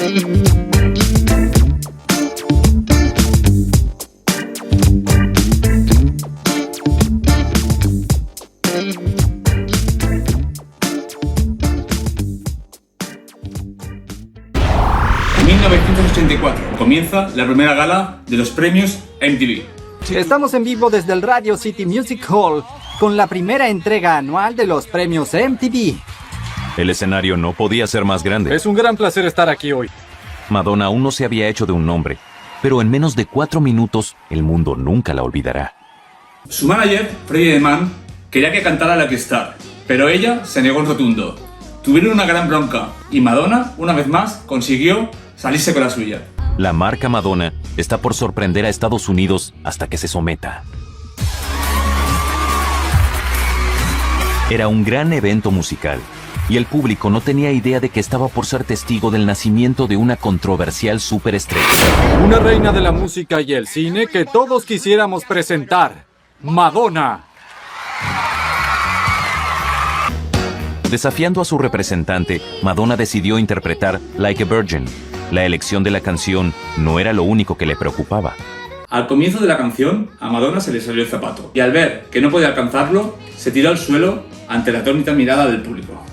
En 1984 comienza la primera gala de los premios MTV. Estamos en vivo desde el Radio City Music Hall con la primera entrega anual de los premios MTV. El escenario no podía ser más grande. Es un gran placer estar aquí hoy. Madonna aún no se había hecho de un nombre, pero en menos de 4 minutos el mundo nunca la olvidará. Su manager, Freddie DeMann, quería que cantara Lucky Star, pero ella se negó en rotundo. Tuvieron una gran bronca y Madonna, una vez más, consiguió salirse con la suya. La marca Madonna está por sorprender a Estados Unidos hasta que se someta. Era un gran evento musical, y el público no tenía idea de que estaba por ser testigo del nacimiento de una controversial superestrella. Una reina de la música y el cine que todos quisiéramos presentar. Madonna. Desafiando a su representante, Madonna decidió interpretar Like a Virgin. La elección de la canción no era lo único que le preocupaba. Al comienzo de la canción, a Madonna se le salió el zapato, y al ver que no podía alcanzarlo, se tiró al suelo ante la atónita mirada del público.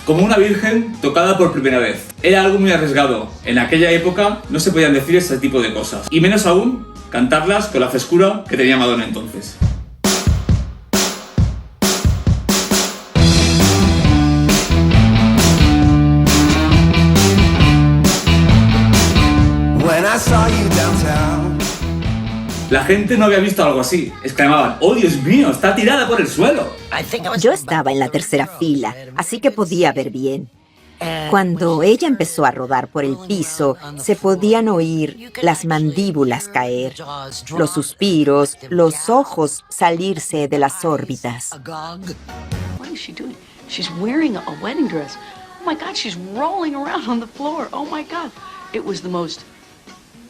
Como una virgen tocada por primera vez. Era algo muy arriesgado. En aquella época no se podían decir ese tipo de cosas. Y menos aún, cantarlas con la frescura que tenía Madonna entonces. La gente no había visto algo así. Exclamaban: ¡oh, Dios mío! ¡Está tirada por el suelo! Yo estaba en la tercera fila, así que podía ver bien. Cuando ella empezó a rodar por el piso, se podían oír las mandíbulas caer, los suspiros, los ojos salirse de las órbitas. What is she doing? She's wearing a wedding dress. Oh my God, she's rolling around on the floor. Oh my God. It was the most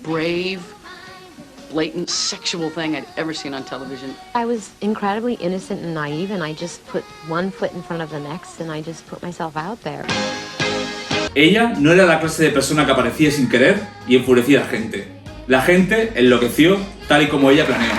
brave, blatant sexual thing I'd ever seen on television. I was incredibly innocent and naive, and I just put one foot in front of the next, and I just put myself out there. Ella no era la clase de persona que aparecía sin querer y enfurecía a la gente. La gente enloqueció tal y como ella planeó.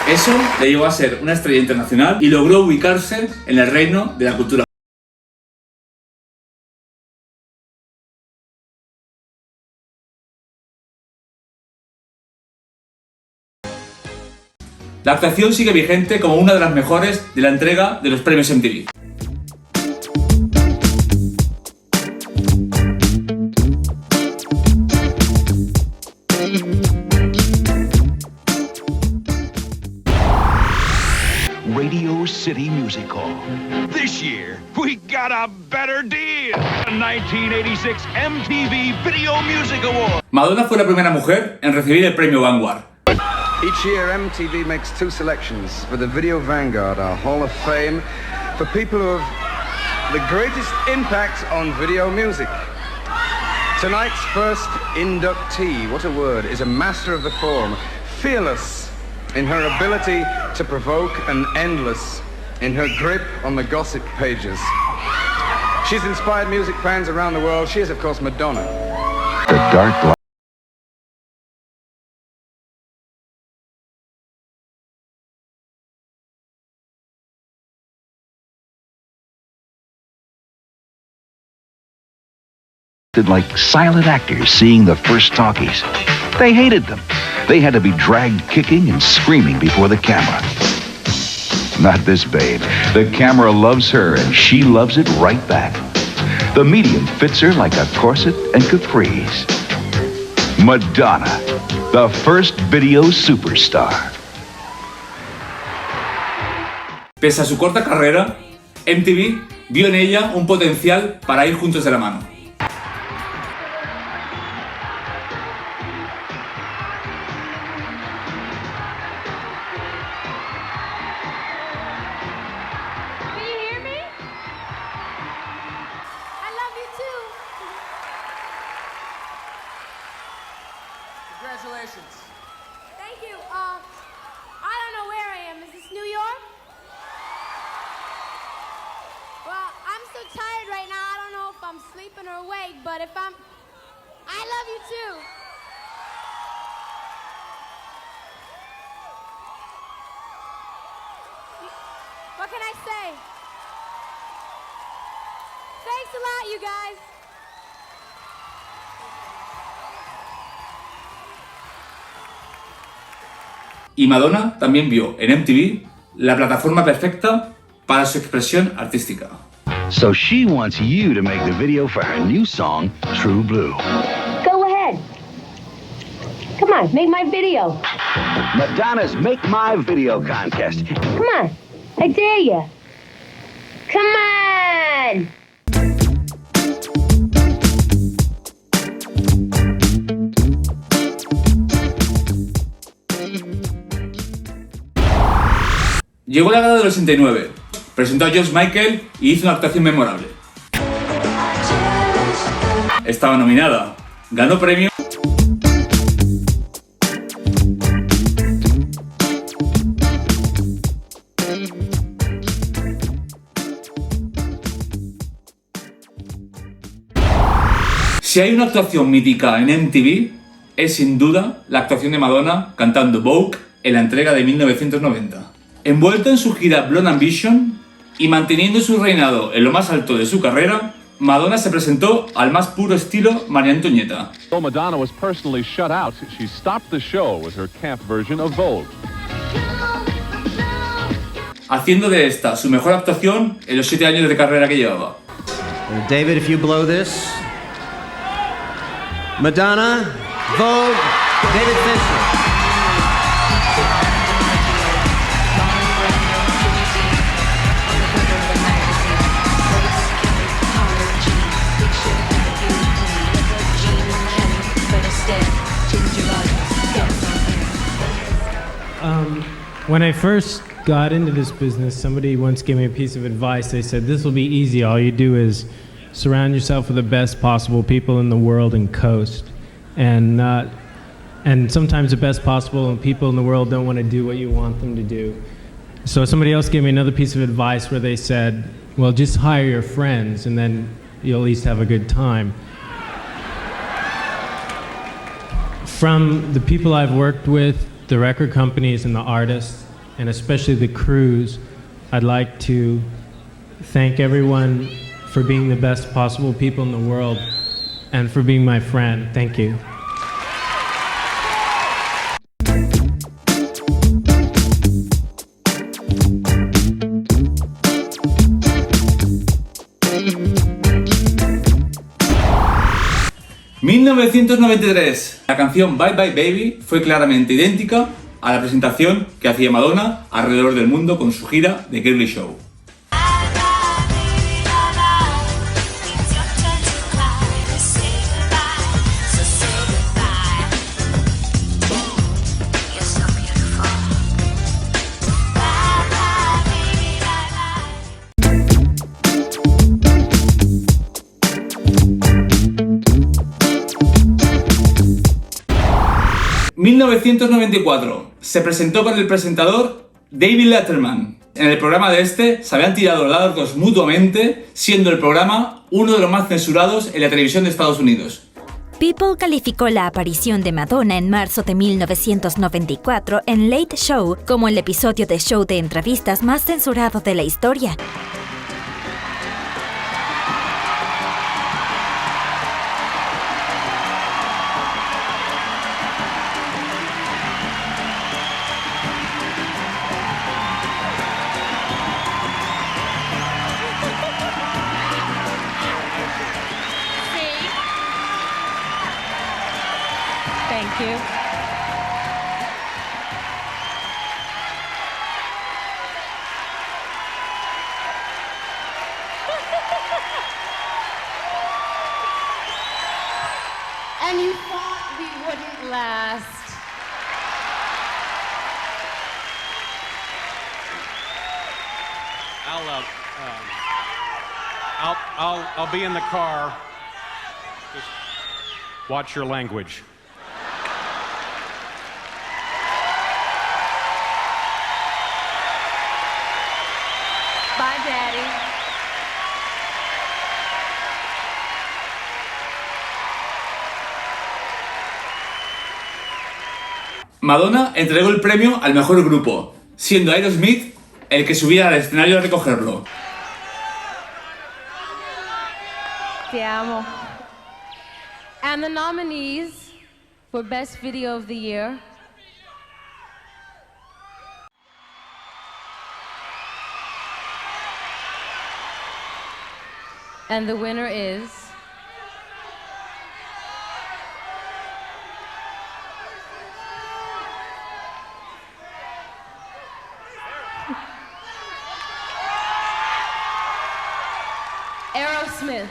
Eso le llevó a ser una estrella internacional y logró ubicarse en el reino de la cultura. La actuación sigue vigente como una de las mejores de la entrega de los premios MTV. Radio City Music Hall. This year, we got a better deal. The 1986 MTV Video Music Award. Madonna fue la primera mujer en recibir el premio Vanguard. Each year, MTV makes 2 selections for the Video Vanguard, our Hall of Fame, for people who have the greatest impact on video music. Tonight's first inductee, what a word, is a master of the form, fearless in her ability to provoke and endless in her grip on the gossip pages. She's inspired music fans around the world. She is, of course, Madonna. The dark light. Like silent actors seeing the first talkies. They hated them. They had to be dragged kicking and screaming before the camera. Not this babe. The camera loves her and she loves it right back. The medium fits her like a corset and capris. Madonna, the first video superstar. Pese a su corta carrera, MTV vio en ella un potencial para ir juntos de la mano. Congratulations. Thank you. I don't know where I am. Is this New York? Well, I'm so tired right now. I don't know if I'm sleeping or awake, but if I'm... I love you too. What can I say? Thanks a lot, you guys. Y Madonna también vio en MTV la plataforma perfecta para su expresión artística. So she wants you to make the video for her new song, True Blue. Go ahead. Come on, make my video. Madonna's Make My Video contest. Come on, I dare you. Come on! Llegó la gala del 89, presentó a George Michael y hizo una actuación memorable. Estaba nominada, ganó premio. Si hay una actuación mítica en MTV, es sin duda la actuación de Madonna cantando Vogue en la entrega de 1990. Envuelta en su gira Blonde Ambition y manteniendo su reinado en lo más alto de su carrera, Madonna se presentó al más puro estilo María Antonieta. Though Madonna was personally shut out, she stopped the show with her camp version of Vogue. Haciendo de esta su mejor actuación en los 7 años de carrera que llevaba. David, if you blow this. Madonna, Vogue, David Fincher. When I first got into this business, somebody once gave me a piece of advice. They said, this will be easy. All you do is surround yourself with the best possible people in the world and coast. And sometimes the best possible people in the world don't want to do what you want them to do. So somebody else gave me another piece of advice where they said, well, just hire your friends and then you'll at least have a good time. From the people I've worked with, the record companies and the artists, and especially the crews, I'd like to thank everyone for being the best possible people in the world and for being my friend. Thank you. ...1993... La canción Bye Bye Baby fue claramente idéntica a la presentación que hacía Madonna alrededor del mundo con su gira The Girly Show. En 1994 se presentó con el presentador David Letterman. En el programa de este se habían tirado dardos mutuamente, siendo el programa uno de los más censurados en la televisión de Estados Unidos. People calificó la aparición de Madonna en marzo de 1994 en Late Show como el episodio de show de entrevistas más censurado de la historia. Thank you. And you thought we wouldn't last. I'll be in the car. Just watch your language. Madonna entregó el premio al mejor grupo, siendo Aerosmith el que subía al escenario a recogerlo. Te amo. And the nominees for Best Video of the Year. And the winner is... Aerosmith.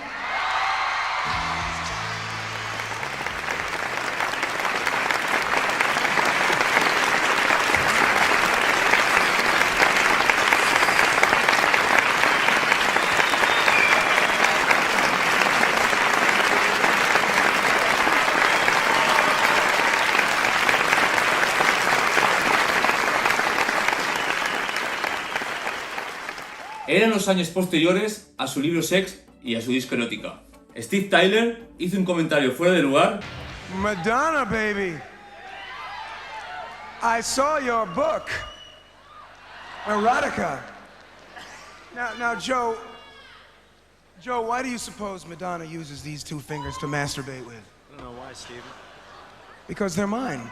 Eran los años posteriores a su libro Sex y a su disco Erótica. Steve Tyler hizo un comentario fuera de lugar. Madonna, baby. I saw your book, Erotica. Now, Joe, why do you suppose Madonna uses these two fingers to masturbate with? I don't know why, Stephen. Because they're mine.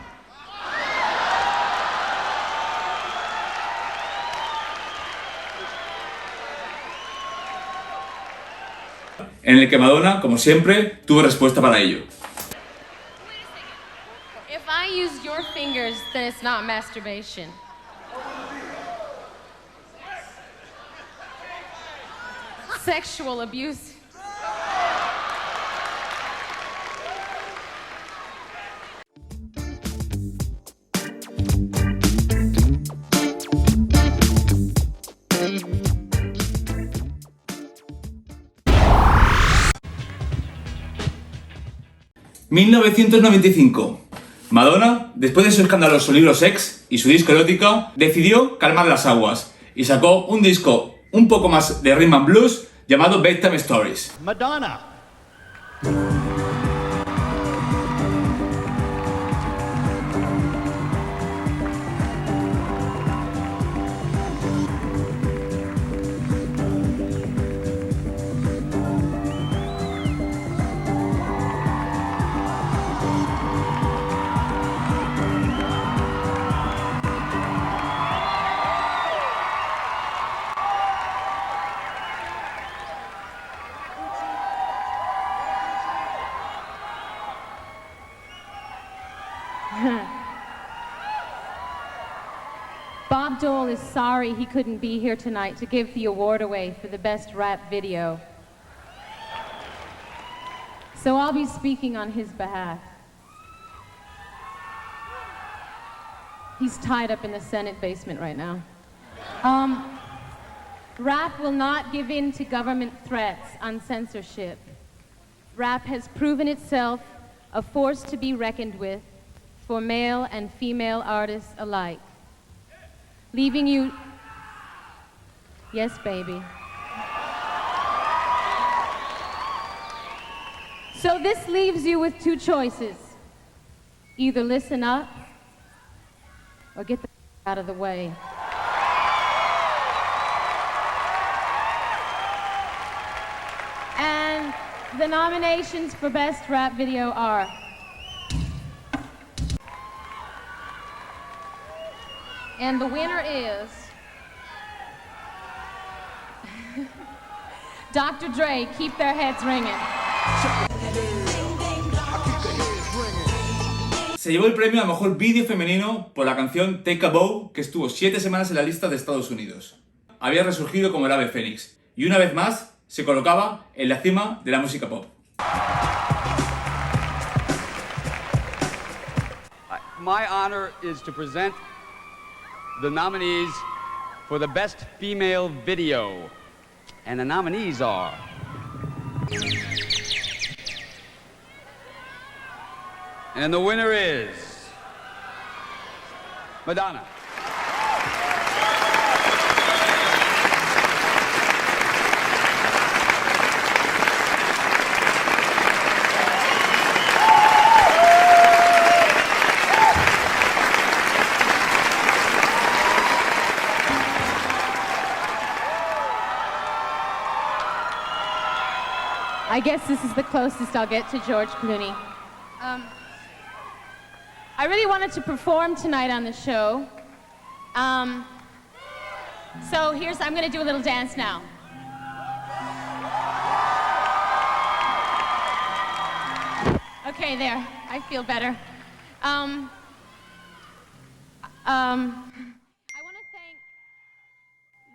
En el que Madonna, como siempre, tuvo respuesta para ello. If I use your fingers, then it's not masturbation. Sexual abuse. ...1995... Madonna, después de su escandaloso libro Sex y su disco Erótica, decidió calmar las aguas y sacó un disco un poco más de rhythm and blues llamado Bedtime Stories. Madonna. Bob Dole is sorry he couldn't be here tonight to give the award away for the best rap video. So I'll be speaking on his behalf. He's tied up in the Senate basement right now. Rap will not give in to government threats on censorship. Rap has proven itself a force to be reckoned with for male and female artists alike. Leaving you... Yes, baby. So this leaves you with two choices. Either listen up or get the out of the way. And the nominations for Best Rap Video are... And the winner is... Dr. Dre, Keep Their Heads Ringing. Se llevó el premio a mejor vídeo femenino por la canción Take a Bow, que estuvo 7 semanas en la lista de Estados Unidos. Había resurgido como el ave fénix y una vez más se colocaba en la cima de la música pop. My honor is to present the nominees for the Best Female Video. And the nominees are... And the winner is... Madonna. guess this is the closest I'll get to George Clooney. I really wanted to perform tonight on the show. So I'm going to do a little dance now. Okay, there. I feel better. I want to thank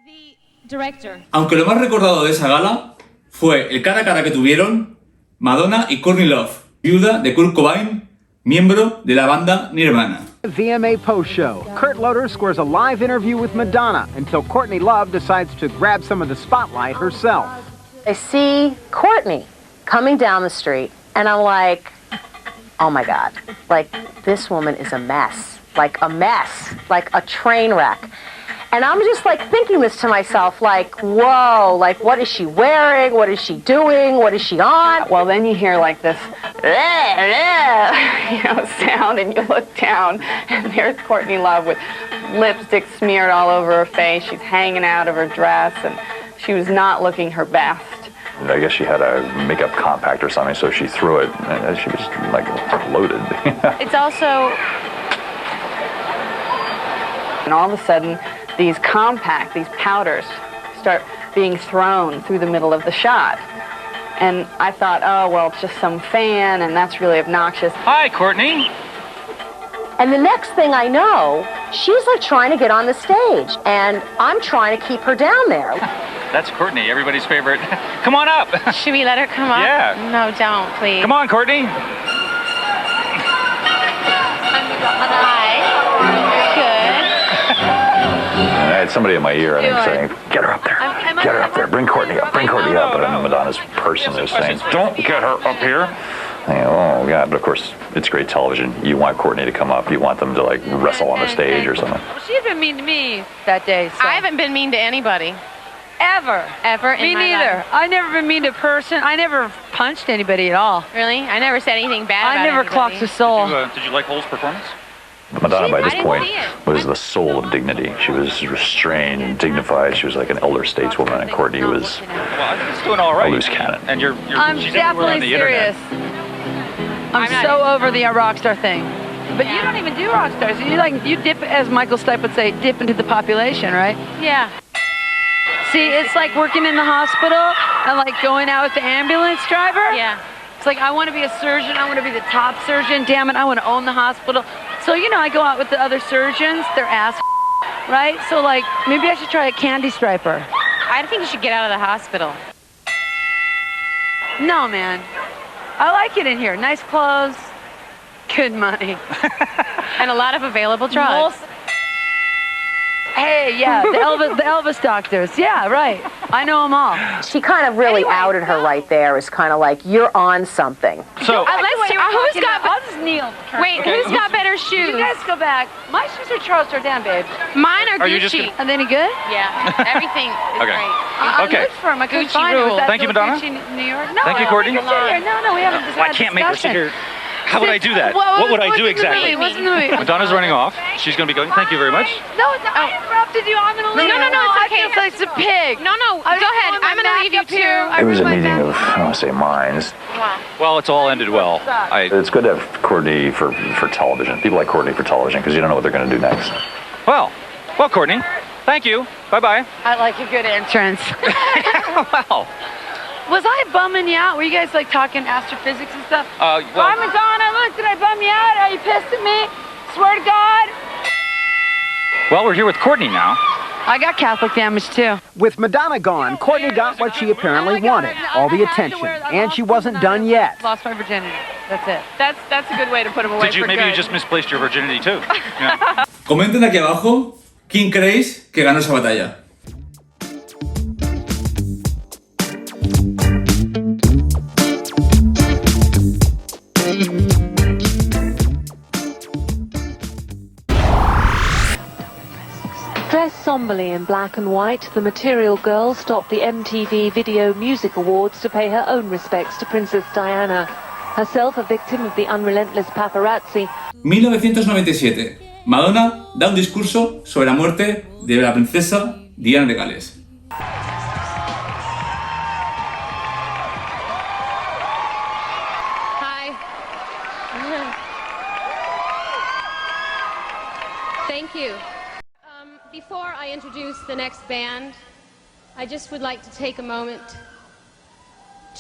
the director. Aunque lo más recordado de esa gala fue el cara a cara que tuvieron Madonna y Courtney Love, viuda de Kurt Cobain, miembro de la banda Nirvana. VMA Post Show. Kurt Loder squares a live interview with Madonna until Courtney Love decides to grab some of the spotlight herself. I see Courtney coming down the street, and I'm like, oh my God, like this woman is a mess, like a train wreck. And I'm just like thinking this to myself, like, whoa, like what is she wearing? What is she doing? What is she on? Well, then you hear like this, sound, and you look down, and there's Courtney Love with lipstick smeared all over her face. She's hanging out of her dress, and she was not looking her best. I guess she had a makeup compact or something, so she threw it, and she was like loaded. It's also, and all of a sudden, these powders start being thrown through the middle of the shot. And I thought, oh, well, it's just some fan, and that's really obnoxious. Hi, Courtney. And the next thing I know, she's like trying to get on the stage, and I'm trying to keep her down there. That's Courtney, everybody's favorite. Come on up. Should we let her come up? Yeah. No, don't, please. Come on, Courtney. Hi. I had somebody in my ear, I think, saying, get her up there. Get her up there. Bring Courtney up. Bring Courtney up. And Madonna's person is saying, don't get her up here. Oh, yeah, but of course, it's great television. You want Courtney to come up. You want them to, like, wrestle on the stage or something. Well, she's been mean to me that day, so. I haven't been mean to anybody. Ever. Ever in me my neither. life. I've never been mean to a person. I never punched anybody at all. Really? I never said anything bad about I never anybody. clocked a soul. Did you like Hole's performance? Madonna, by this point, was the soul of dignity. She was restrained and dignified. She was like an elder stateswoman, and Courtney was It's doing all right. a loose cannon. And I'm she's everywhere on the definitely serious. internet. I'm so over the rock star thing. But you don't even do rock stars. You dip, as Michael Stipe would say, dip into the population, right? Yeah. See, it's like working in the hospital and like going out with the ambulance driver. Yeah. It's like, I want to be a surgeon. I want to be the top surgeon. Damn it, I want to own the hospital. So, I go out with the other surgeons. They're ass, right? So, like, maybe I should try a candy striper. I think you should get out of the hospital. No, man. I like it in here. Nice clothes, good money. And a lot of available drugs. Hey, yeah, the Elvis doctors. Yeah, right. I know them all. She kind of really outed her right there. It's kind of like, you're on something. So, who's got... I'll just kneel. Wait, who's got better shoes? You guys go back. My shoes are Charles Jourdan, babe. Mine are you Gucci. just Are they any good? Yeah, everything is Okay. great. I Okay. looked for them. I couldn't Gucci find them. rule. Thank you, Madonna. Gucci, New York. No, Thank you, I don't Courtney. think it's in here. No, we haven't just Well, I had a can't make her sit discussion. here. How would I do that? What would I do exactly? What's in the movie? Madonna's running off. She's going to be going, thank you very much. No, I interrupted you. I'm going to leave. No, it's okay. I feel like a pig. No, go ahead. I'm going to leave you too. It was a meeting of, I don't want to say minds. Wow. Well, it's all ended well. It's good to have Courtney for television. People like Courtney for television because you don't know what they're going to do next. Well, Courtney, thank you. Bye-bye. I like a good entrance. Wow. Was I bumming you out? Were you guys like talking astrophysics and stuff? Well, Hi, Madonna, look, did I bum you out? Are you pissed at me? Swear to God. Well, we're here with Courtney now. I got Catholic damage too. With Madonna gone, Courtney got what she apparently wanted, all the attention, and she wasn't done yet. Lost my virginity. That's it. That's a good way to put him away. Maybe you just misplaced your virginity too. Yeah. Comenten aquí abajo quién creéis que ganó esa batalla. Dressed somberly in black and white, the Material Girl stopped the MTV Video Music Awards to pay her own respects to Princess Diana, herself a victim of the unrelentless paparazzi. 1997. Madonna da un discurso sobre la muerte de la princesa Diana de Gales. Thank you. Before I introduce the next band, I just would like to take a moment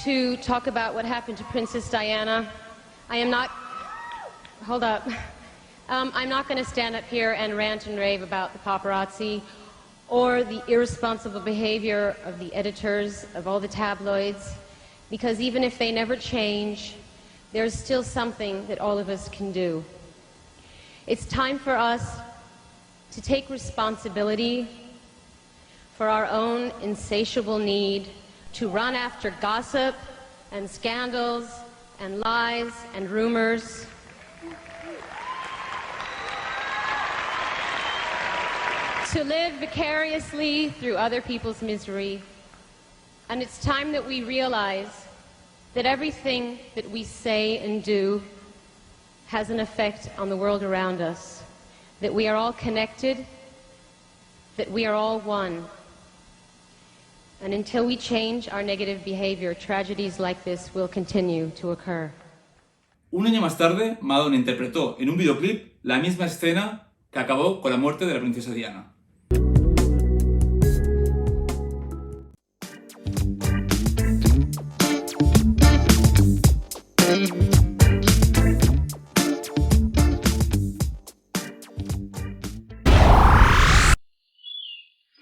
to talk about what happened to Princess Diana. I'm not going to stand up here and rant and rave about the paparazzi or the irresponsible behavior of the editors of all the tabloids, because even if they never change, there's still something that all of us can do. It's time for us to take responsibility for our own insatiable need to run after gossip and scandals and lies and rumors. To live vicariously through other people's misery. And it's time that we realize that everything that we say and do has an effect on the world around us, that we are all connected, that we are all one. And until we change our negative behavior, tragedies like this will continue to occur. Un año más tarde, Madonna interpretó en un videoclip la misma escena que acabó con la muerte de la princesa Diana.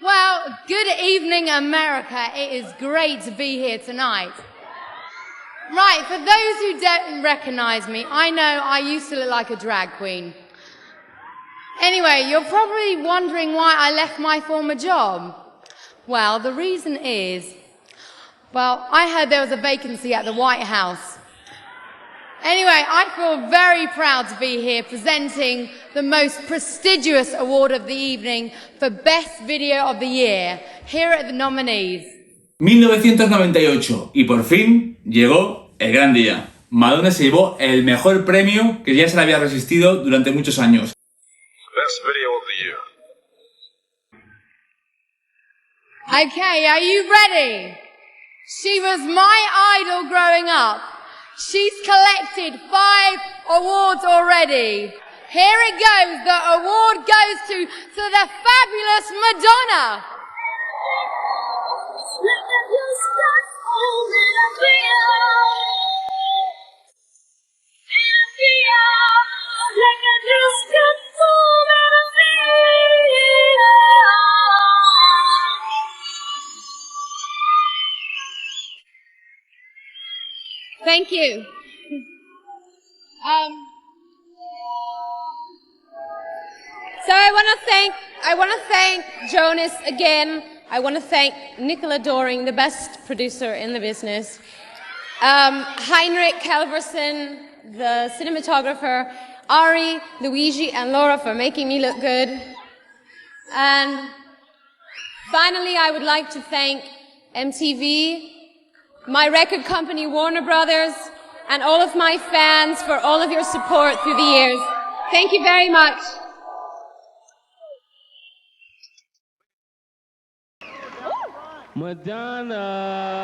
Well, good evening, America. It is great to be here tonight. Right, for those who don't recognize me, I know I used to look like a drag queen. Anyway, you're probably wondering why I left my former job. Well, the reason is, well, I heard there was a vacancy at the White House. Anyway, I feel very proud to be here presenting the most prestigious award of the evening for Best Video of the Year. Here are the nominees. 1998, y por fin llegó el gran día. Madonna se llevó el mejor premio que ya se le había resistido durante muchos años. Best Video of the Year. Okay, are you ready? She was my idol growing up. She's collected 5 awards already. Here it goes. The award goes to the fabulous Madonna. Thank you. So I want to thank Jonas again. I want to thank Nicola Doring, the best producer in the business. Heinrich Kelverson, the cinematographer. Ari, Luigi, and Laura for making me look good. And finally, I would like to thank MTV, my record company Warner Brothers, and all of my fans for all of your support through the years. Thank you very much. Madonna.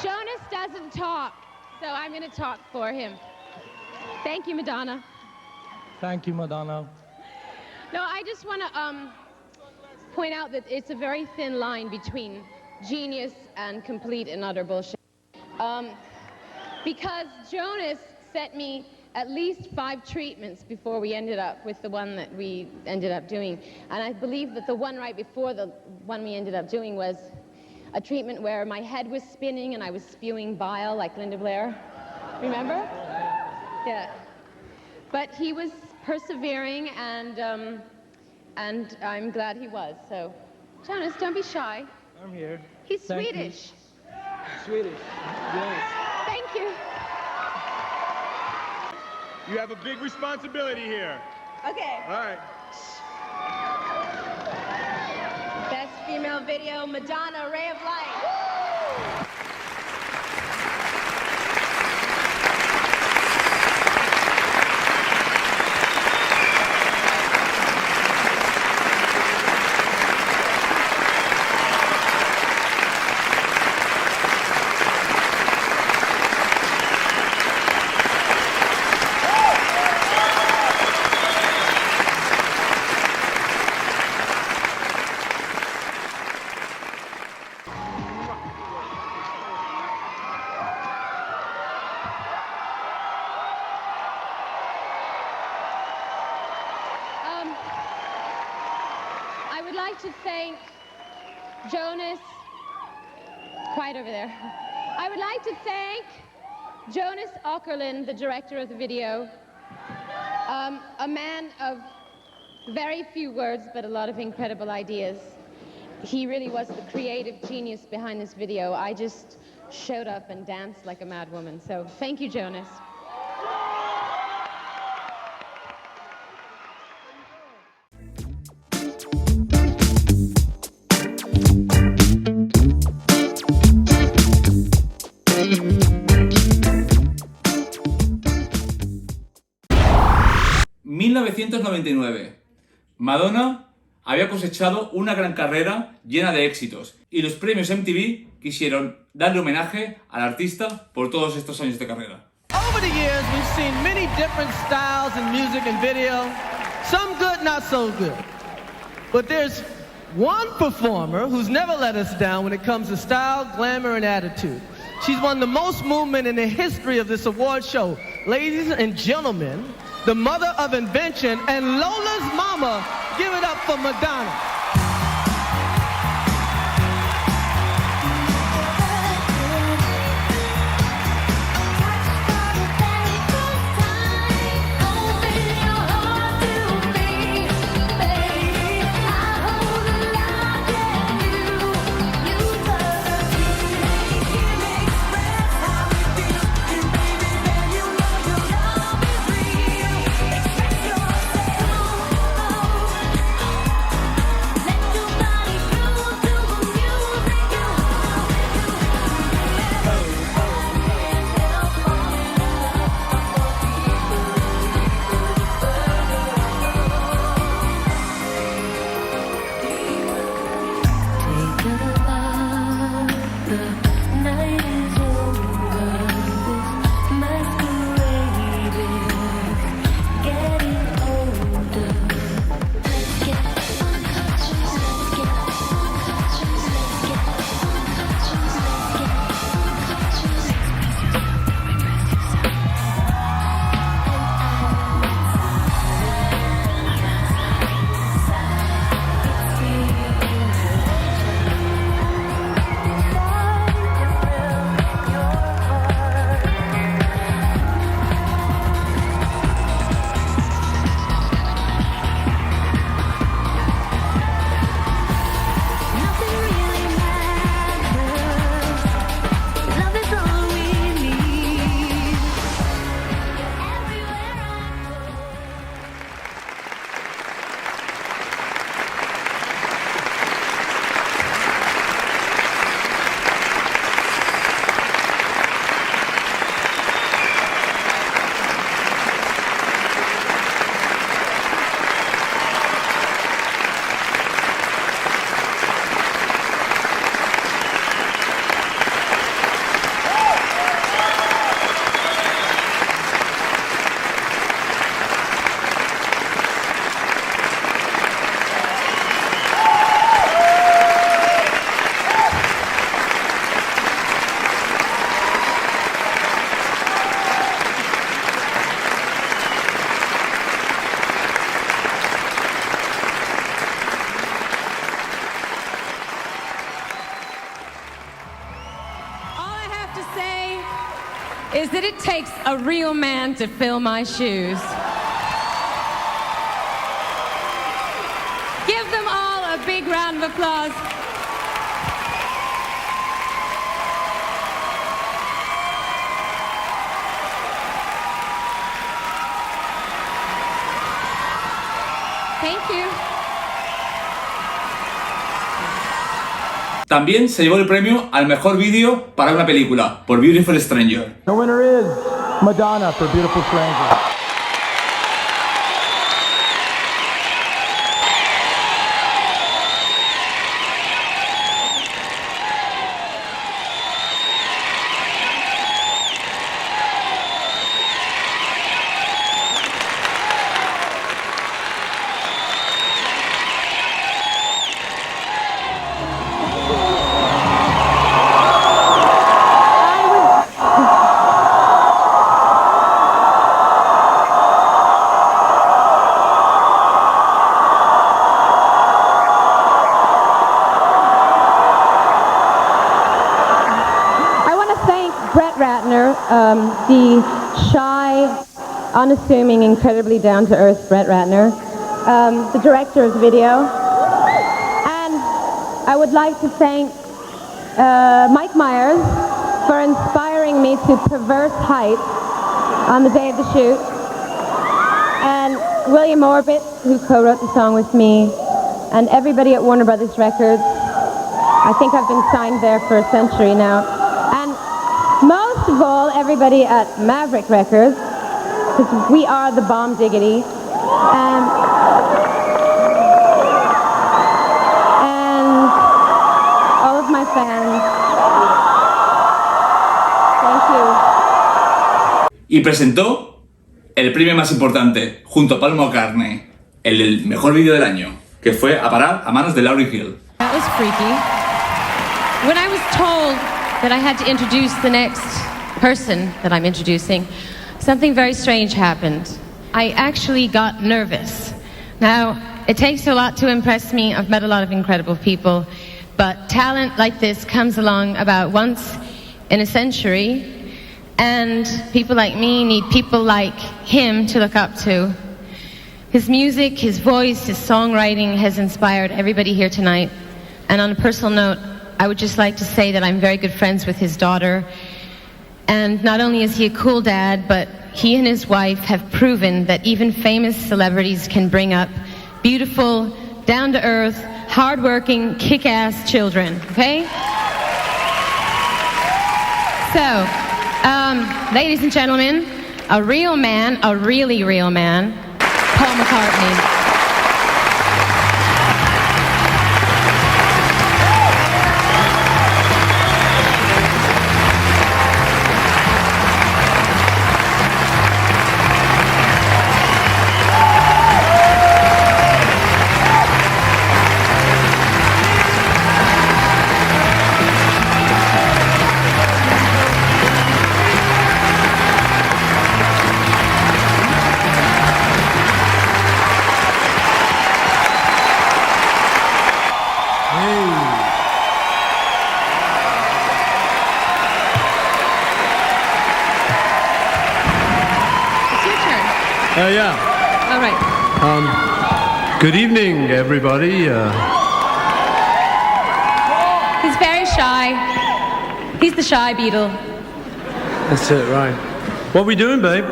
Jonas doesn't talk, so I'm going to talk for him. Thank you, Madonna. Thank you, Madonna. No, I just want to point out that it's a very thin line between genius and complete and utter bullshit. Because Jonas sent me at least 5 treatments before we ended up with the one that we ended up doing. And I believe that the one right before the one we ended up doing was a treatment where my head was spinning and I was spewing bile like Linda Blair. Remember? Yeah. But he was persevering, and I'm glad he was. So, Jonas, don't be shy. I'm here. He's Thank Swedish. You. Swedish. Yes. Thank you. You have a big responsibility here. Okay. All right. Best female video, Madonna, Ray of Light. I would like to thank Jonas, quiet over there. I would like to thank Jonas Åkerlund, the director of the video, a man of very few words but a lot of incredible ideas. He really was the creative genius behind this video. I just showed up and danced like a mad woman. So thank you, Jonas. ...1999... Madonna había cosechado una gran carrera llena de éxitos y los premios MTV quisieron darle homenaje al artista por todos estos años de carrera. Over the years, we've seen many different styles in music and video. Some good, not so good. But there's one performer who's never let us down when it comes to style, glamour, and attitude. She's won the most movement in the history of this award show. Ladies and gentlemen, the mother of invention and Lola's mama, give it up for Madonna. Is that it takes a real man to fill my shoes. Give them all a big round of applause. Thank you. También se llevó el premio al mejor vídeo para una película por Beautiful Stranger. The winner is Madonna for Beautiful Stranger. The shy, unassuming, incredibly down-to-earth Brett Ratner, the director of the video. And I would like to thank Mike Myers for inspiring me to perverse heights on the day of the shoot. And William Orbit, who co-wrote the song with me, and everybody at Warner Brothers Records. I think I've been signed there for a century now. Most of all, everybody at Maverick Records, because we are the bomb diggity. And all of my fans. Thank you. Y presentó el premio más importante, junto a Paul McCartney, el del mejor vídeo del año, que fue a parar a manos de Lauryn Hill. That was freaky. When I was told that I had to introduce the next person that I'm introducing, something very strange happened. I actually got nervous. Now, it takes a lot to impress me. I've met a lot of incredible people, but talent like this comes along about once in a century, and people like me need people like him to look up to. His music, his voice, his songwriting has inspired everybody here tonight. And on a personal note, I would just like to say that I'm very good friends with his daughter. And not only is he a cool dad, but he and his wife have proven that even famous celebrities can bring up beautiful, down-to-earth, hard-working, kick-ass children, okay? So, ladies and gentlemen, a real man, a really real man, Paul McCartney. Yeah. All right. Good evening, everybody. He's very shy. He's the shy Beatle. That's it, right. What are we doing, babe?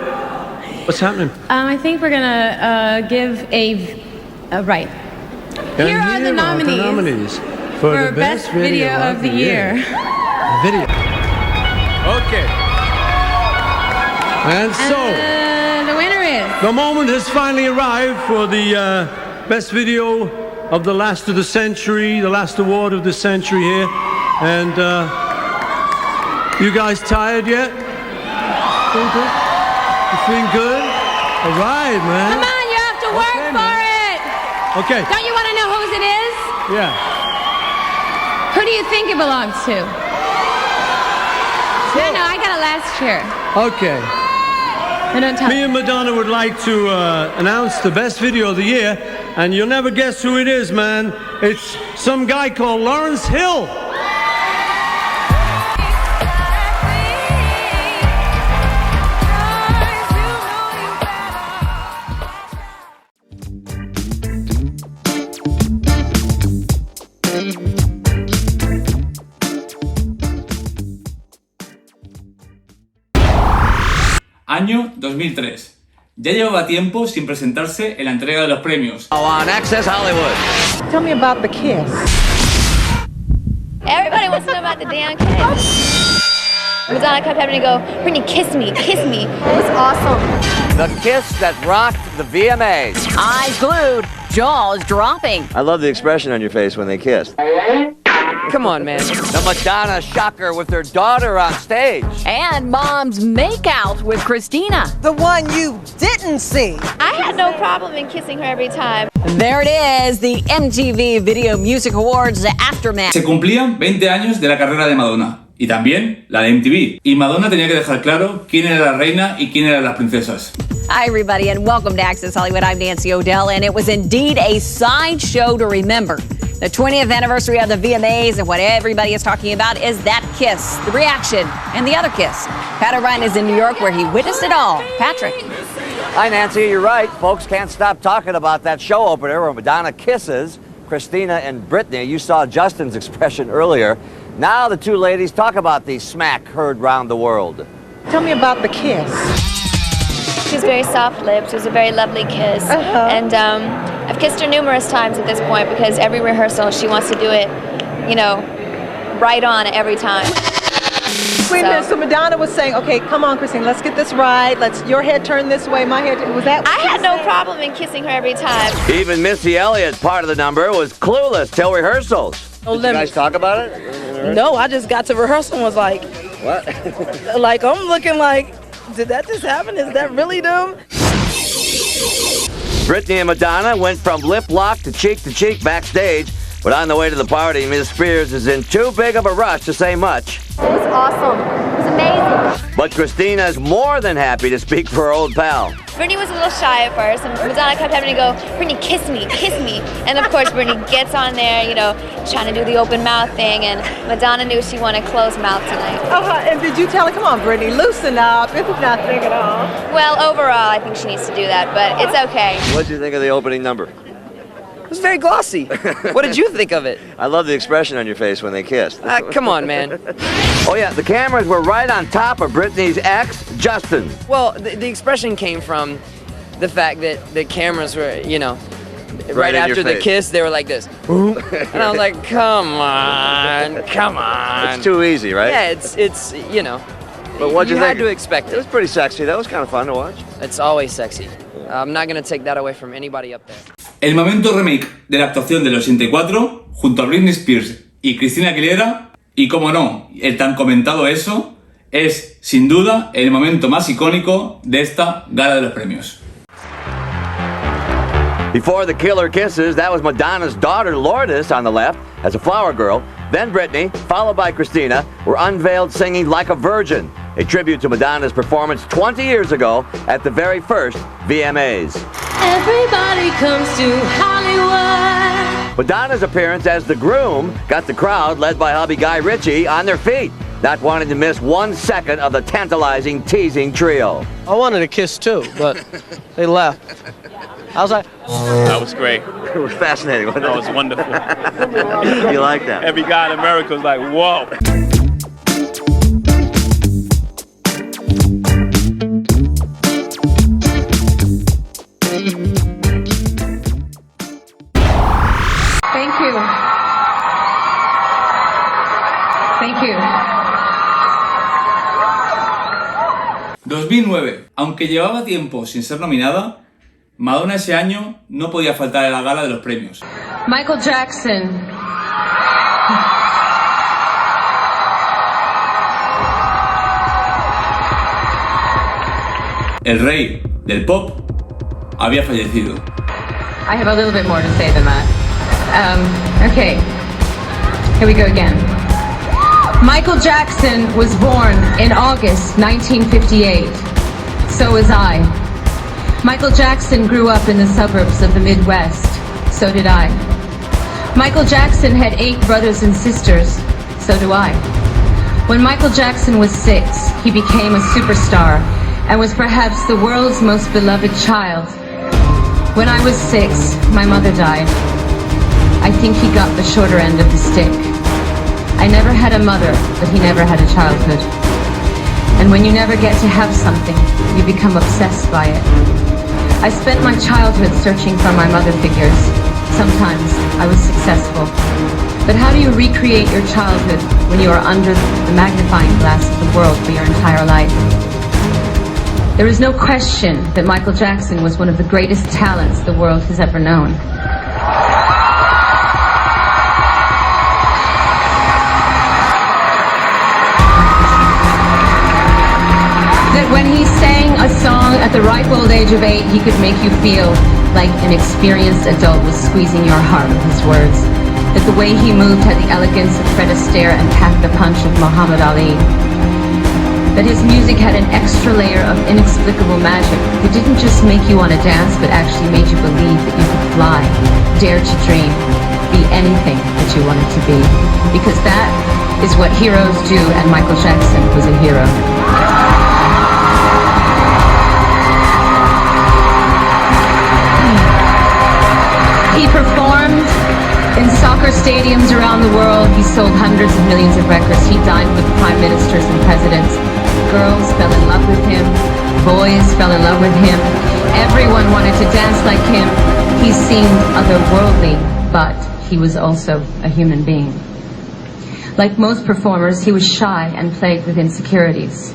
What's happening? I think we're gonna give right. Here are the nominees for the best video of the year. Video. Okay. And so. The moment has finally arrived for the best video of the last of the century, the last award of the century here. And you guys tired yet? Feeling good? You feeling good? All right, man. Come on, you have to work for it. Okay. Don't you want to know whose it is? Yeah. Who do you think it belongs to? No, I got a last year. Okay. Me and Madonna would like to announce the best video of the year, and you'll never guess who it is, man. It's some guy called Lawrence Hill. Año 2003. ya llevaba tiempo sin presentarse en la entrega de los premios. On Access Hollywood. Tell me about the kiss. Everybody wants to know about the damn kiss. Madonna kept having to go, Britney, kiss me, kiss me. It was awesome. The kiss that rocked the VMAs. Eyes glued, jaws dropping. I love the expression on your face when they kissed. Come on, man. The Madonna shocker with their daughter on stage. And Mom's makeout with Christina. The one you didn't see. I had no problem in kissing her every time. There it is, the MTV Video Music Awards aftermath. Se cumplían 20 años de la carrera de Madonna. Y también la de MTV. Y Madonna tenía que dejar claro quién era la reina y quién eran las princesas. Hi, everybody, and welcome to Access Hollywood. I'm Nancy O'Dell, and it was indeed a sideshow to remember. The 20th anniversary of the VMAs, and what everybody is talking about is that kiss, the reaction, and the other kiss. Pat O'Brien is in New York, where he witnessed it all. Patrick. Hi, Nancy, you're right. Folks can't stop talking about that show opener where Madonna kisses Christina and Britney. You saw Justin's expression earlier. Now the two ladies talk about the smack heard round the world. Tell me about the kiss. She was very soft-lipped. It was a very lovely kiss. And I've kissed her numerous times at this point because every rehearsal she wants to do it, you know, right on every time. Wait a minute, so Madonna was saying, okay, come on, Christine, let's get this right. Let's your head turn this way, my head. Was that? I had no problem in kissing her every time. Even Missy Elliott, part of the number, was clueless till rehearsals. No Did you guys talk about it? No, I just got to rehearsal and was like, what? like, I'm looking like, did that just happen? Is that really them? Britney and Madonna went from lip lock to cheek backstage, but on the way to the party, Ms. Spears is in too big of a rush to say much. It was awesome. It was amazing. But Christina is more than happy to speak for her old pal. Britney was a little shy at first, and Madonna kept having to go, Britney, kiss me, kiss me. And of course, Britney gets on there, you know, trying to do the open mouth thing, and Madonna knew she wanted closed mouth tonight. And did you tell her, come on, Britney, loosen up? It's nothing at all. Well, overall, I think she needs to do that, but it's okay. What did you think of the opening number? It was very glossy. What did you think of it? I love the expression on your face when they kissed. Come on, man. Oh yeah, the cameras were right on top of Britney's ex, Justin. Well, the expression came from the fact that the cameras were, you know, right after the kiss, they were like this. And I was like, come on, come on. It's too easy, right? Yeah, it's you know, but what'd you had think? to expect it. It was pretty sexy. That was kind of fun to watch. It's always sexy. I'm not going to take that away from anybody up there. El momento remake de la actuación del 84, junto a Britney Spears y Christina Aguilera, y como no, el tan comentado eso, es sin duda el momento más icónico de esta gala de los premios. Before the killer kisses, that was Madonna's daughter Lourdes on the left as a flower girl. Then Britney, followed by Christina, were unveiled singing Like a Virgin, a tribute to Madonna's performance 20 years ago at the very first VMAs. Everybody comes to Hollywood. Madonna's appearance as the groom got the crowd, led by hubby Guy Ritchie, on their feet, not wanting to miss 1 second of the tantalizing, teasing trio. I wanted to kiss too, but they left. I was like, that was great. It was fascinating, wasn't it? That was wonderful. You like that? Every guy in America was like, whoa. Thank you. Thank you. 2009. Aunque llevaba tiempo sin ser nominada, Madonna ese año no podía faltar en la gala de los premios. Michael Jackson. El rey del pop había fallecido. I have a little bit more to say than that. Okay, here we go again. Michael Jackson was born in August 1958. So was I. Michael Jackson grew up in the suburbs of the Midwest. So did I. Michael Jackson had 8 brothers and sisters. So do I. When Michael Jackson was 6, he became a superstar and was perhaps the world's most beloved child. When I was 6, my mother died. I think he got the shorter end of the stick. I never had a mother, but he never had a childhood. And when you never get to have something, you become obsessed by it. I spent my childhood searching for my mother figures. Sometimes I was successful. But how do you recreate your childhood when you are under the magnifying glass of the world for your entire life? There is no question that Michael Jackson was one of the greatest talents the world has ever known. That when he sang a song at the ripe old age of 8, he could make you feel like an experienced adult was squeezing your heart with his words. That the way he moved had the elegance of Fred Astaire and packed the punch of Muhammad Ali. That his music had an extra layer of inexplicable magic that didn't just make you want to dance, but actually made you believe that you could fly, dare to dream, be anything that you wanted to be. Because that is what heroes do, and Michael Jackson was a hero. He performed in soccer stadiums around the world. He sold hundreds of millions of records. He dined with prime ministers and presidents. Girls fell in love with him. Boys fell in love with him. Everyone wanted to dance like him. He seemed otherworldly, but he was also a human being. Like most performers, he was shy and plagued with insecurities.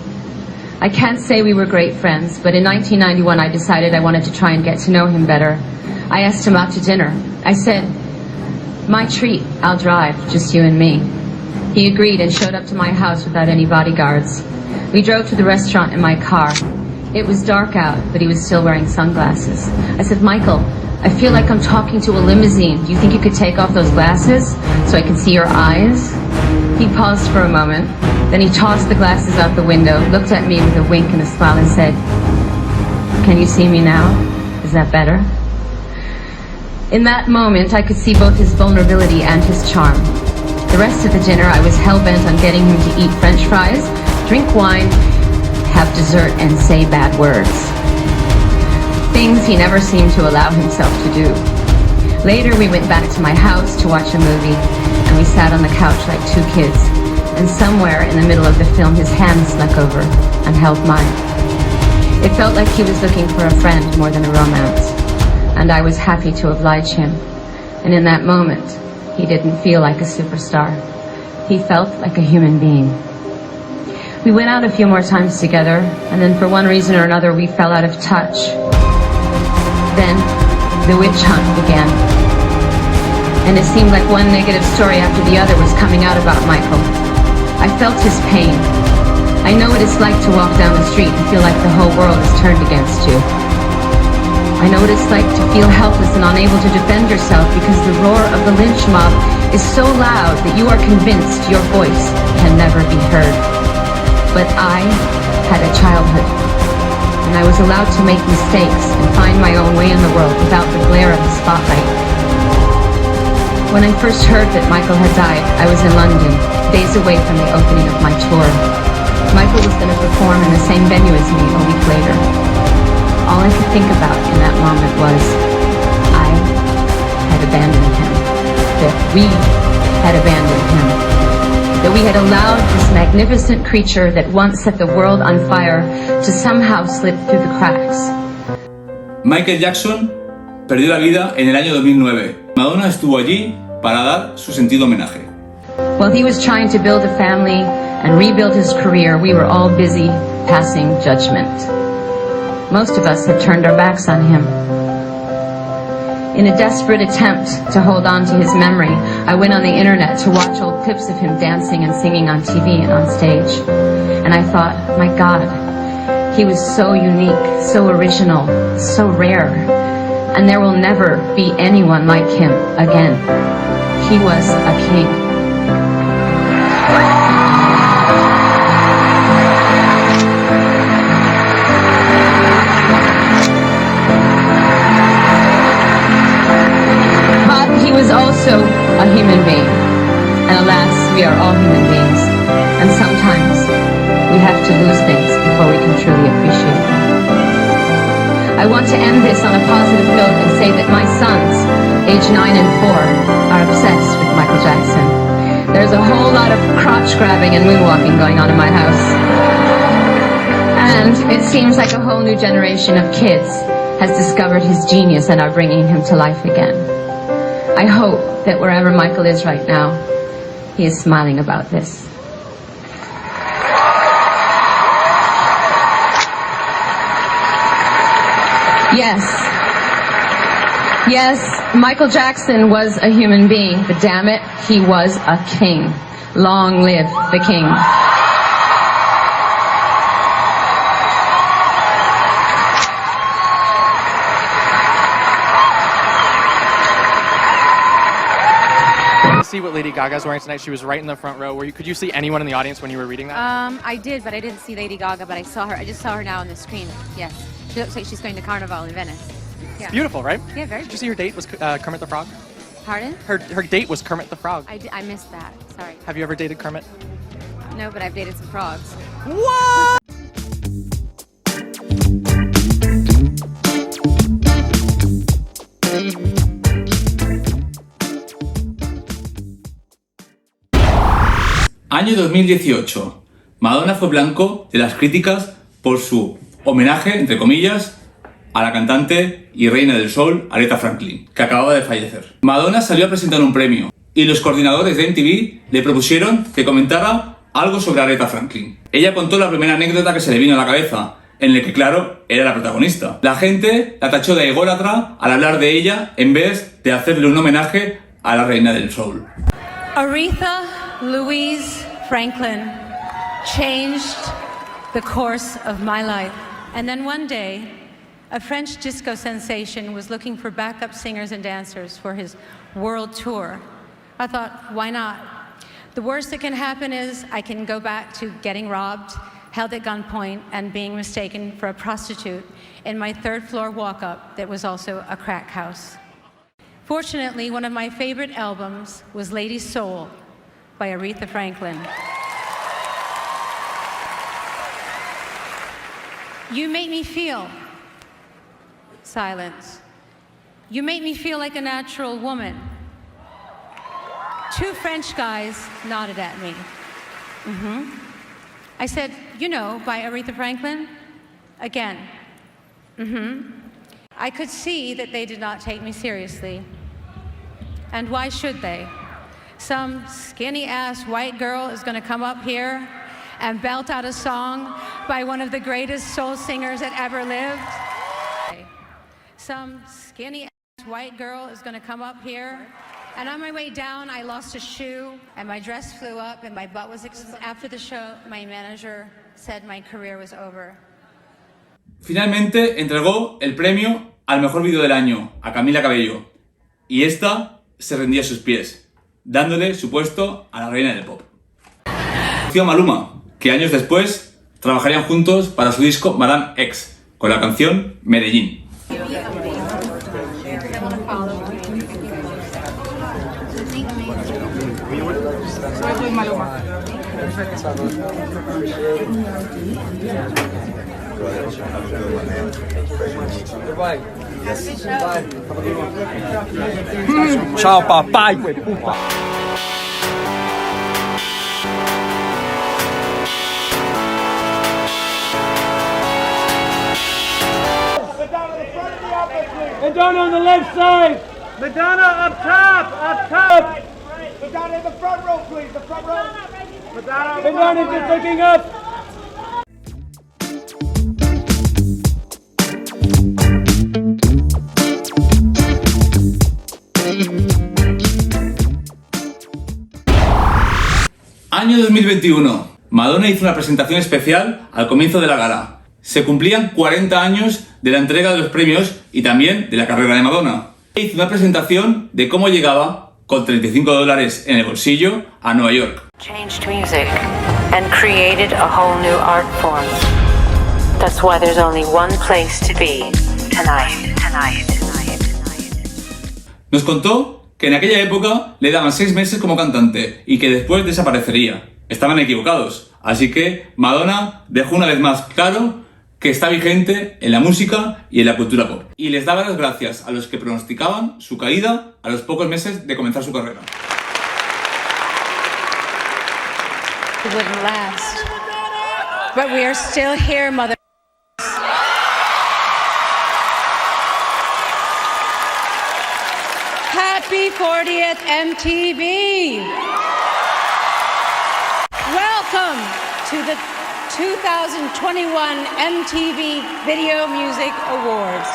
I can't say we were great friends, but in 1991 I decided I wanted to try and get to know him better. I asked him out to dinner. I said, "My treat, I'll drive, just you and me." He agreed and showed up to my house without any bodyguards. We drove to the restaurant in my car. It was dark out, but he was still wearing sunglasses. I said, "Michael, I feel like I'm talking to a limousine. Do you think you could take off those glasses so I can see your eyes?" He paused for a moment. Then he tossed the glasses out the window, looked at me with a wink and a smile and said, "Can you see me now? Is that better?" In that moment, I could see both his vulnerability and his charm. The rest of the dinner, I was hell-bent on getting him to eat French fries, drink wine, have dessert, and say bad words. Things he never seemed to allow himself to do. Later, we went back to my house to watch a movie, and we sat on the couch like two kids. And somewhere in the middle of the film, his hand snuck over and held mine. It felt like he was looking for a friend more than a romance. And I was happy to oblige him. And in that moment, he didn't feel like a superstar. He felt like a human being. We went out a few more times together, and then for one reason or another, we fell out of touch. Then, the witch hunt began. And it seemed like one negative story after the other was coming out about Michael. I felt his pain. I know what it's like to walk down the street and feel like the whole world is turned against you. I know what it's like to feel helpless and unable to defend yourself because the roar of the lynch mob is so loud that you are convinced your voice can never be heard. But I had a childhood, and I was allowed to make mistakes and find my own way in the world without the glare of the spotlight. When I first heard that Michael had died, I was in London, days away from the opening of my tour. Michael was going to perform in the same venue as me a week later. All I could think about in that moment was, I had abandoned him, that we had abandoned him, that we had allowed this magnificent creature that once set the world on fire to somehow slip through the cracks. Michael Jackson perdió la vida en el año 2009. Madonna estuvo allí para dar su sentido homenaje. While he was trying to build a family and rebuild his career, we were all busy passing judgment. Most of us had turned our backs on him. In a desperate attempt to hold on to his memory, I went on the internet to watch old clips of him dancing and singing on TV and on stage. And I thought, my God, he was so unique, so original, so rare. And there will never be anyone like him again. He was a king. Was also a human being, and alas, we are all human beings, and sometimes we have to lose things before we can truly appreciate them. I want to end this on a positive note and say that my sons, age 9 and 4, are obsessed with Michael Jackson. There's a whole lot of crotch grabbing and moonwalking going on in my house. And it seems like a whole new generation of kids has discovered his genius and are bringing him to life again. I hope that wherever Michael is right now, he is smiling about this. Yes, Michael Jackson was a human being, but damn it, he was a king. Long live the king. See what Lady Gaga's wearing tonight. She was right in the front row. Could you see anyone in the audience when you were reading that? I did, but I didn't see Lady Gaga, but I saw her. I just saw her now on the screen. Yes. She looks like she's going to Carnival in Venice. Yeah. Beautiful, right? Yeah, very. Did you see her date was Kermit the Frog? Pardon? Her date was Kermit the Frog. I missed that. Sorry. Have you ever dated Kermit? No, but I've dated some frogs. What? Año 2018. Madonna fue blanco de las críticas por su homenaje, entre comillas, a la cantante y reina del soul Aretha Franklin, que acababa de fallecer. Madonna salió a presentar un premio y los coordinadores de MTV le propusieron que comentara algo sobre Aretha Franklin. Ella contó la primera anécdota que se le vino a la cabeza, en la que, claro, era la protagonista. La gente la tachó de ególatra al hablar de ella en vez de hacerle un homenaje a la reina del soul. Aretha Louise Franklin changed the course of my life. And then one day, a French disco sensation was looking for backup singers and dancers for his world tour. I thought, why not? The worst that can happen is I can go back to getting robbed, held at gunpoint, and being mistaken for a prostitute in my third-floor walk-up that was also a crack house. Fortunately, one of my favorite albums was Lady Soul by Aretha Franklin. You make me feel. Silence. You make me feel like a natural woman. Two French guys nodded at me. I said, you know, by Aretha Franklin? Again. I could see that they did not take me seriously. And why should they? Some skinny-ass white girl is going to come up here and belt out a song by one of the greatest soul singers that ever lived? Some skinny-ass white girl is going to come up here, and on my way down, I lost a shoe, and my dress flew up, and my butt was exposed. After the show, my manager said my career was over. Finalmente entregó el premio al mejor vídeo del año a Camila Cabello, y esta se rendía a sus pies, dándole su puesto a la reina del pop. Conoció a Maluma, que años después trabajarían juntos para su disco Madame X, con la canción Medellín. Chao, papá, hijo de puta. Madonna on the left side. Madonna up top, up top. Madonna in the front row, please. The front row. Madonna just looking up. Año 2021. Madonna hizo una presentación especial al comienzo de la gala. Se cumplían 40 años de la entrega de los premios y también de la carrera de Madonna. Hizo una presentación de cómo llegaba con $35 en el bolsillo a Nueva York. Changed music and created a whole new art form. That's why there's only one place to be tonight. Nos contó que en aquella época le daban 6 meses como cantante y que después desaparecería. Estaban equivocados, así que Madonna dejó una vez más claro que está vigente en la música y en la cultura pop. Y les daba las gracias a los que pronosticaban su caída a los pocos meses de comenzar su carrera. It wouldn't last. But we are still here, mother. Happy 40th MTV! Welcome to the 2021 MTV Video Music Awards.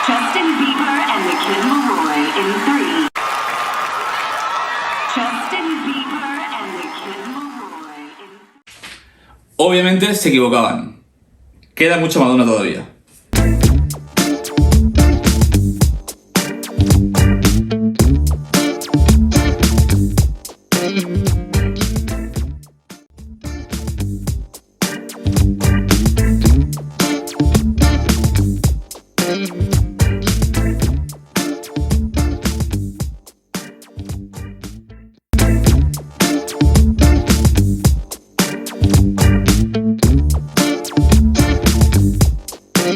Justin Bieber and the Kid Laroi in 3. Justin Bieber and the Kid Laroi in... Obviamente se equivocaban. Queda mucha Madonna todavía.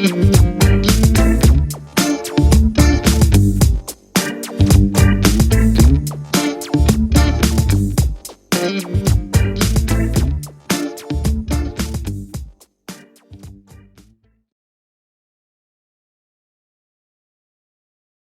Mm-hmm.